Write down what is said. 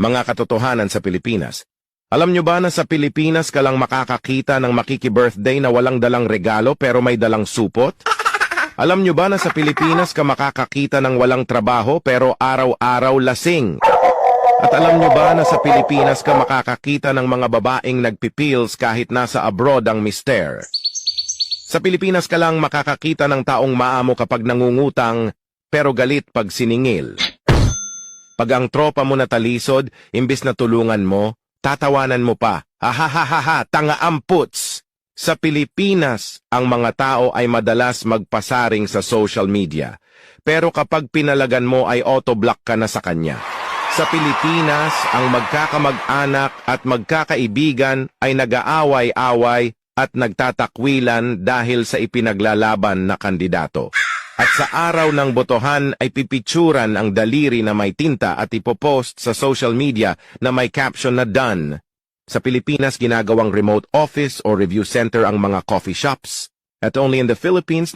Mga katotohanan sa Pilipinas. Alam nyo ba na sa Pilipinas ka lang makakakita ng makiki-birthday na walang dalang regalo pero may dalang supot? Alam nyo ba na sa Pilipinas ka makakakita ng walang trabaho pero araw-araw lasing? At alam nyo ba na sa Pilipinas ka makakakita ng mga babaeng nagpipills kahit nasa abroad ang mister? Sa Pilipinas ka lang makakakita ng taong maamo kapag nangungutang pero galit pag siningil. Pag ang tropa mo natalisod, imbis na tulungan mo, tatawanan mo pa. Hahahaha, tanga amputs! Sa Pilipinas, ang mga tao ay madalas magpasaring sa social media. Pero kapag pinalagan mo ay auto-block ka na sa kanya. Sa Pilipinas, ang magkakamag-anak at magkakaibigan ay nag-aaway-away at nagtatakwilan dahil sa ipinaglalaban na kandidato. At sa araw ng botohan ay pipicturan ang daliri na may tinta at ipopost sa social media na may caption na done. Sa Pilipinas, ginagawang remote office o review center ang mga coffee shops. At only in the Philippines,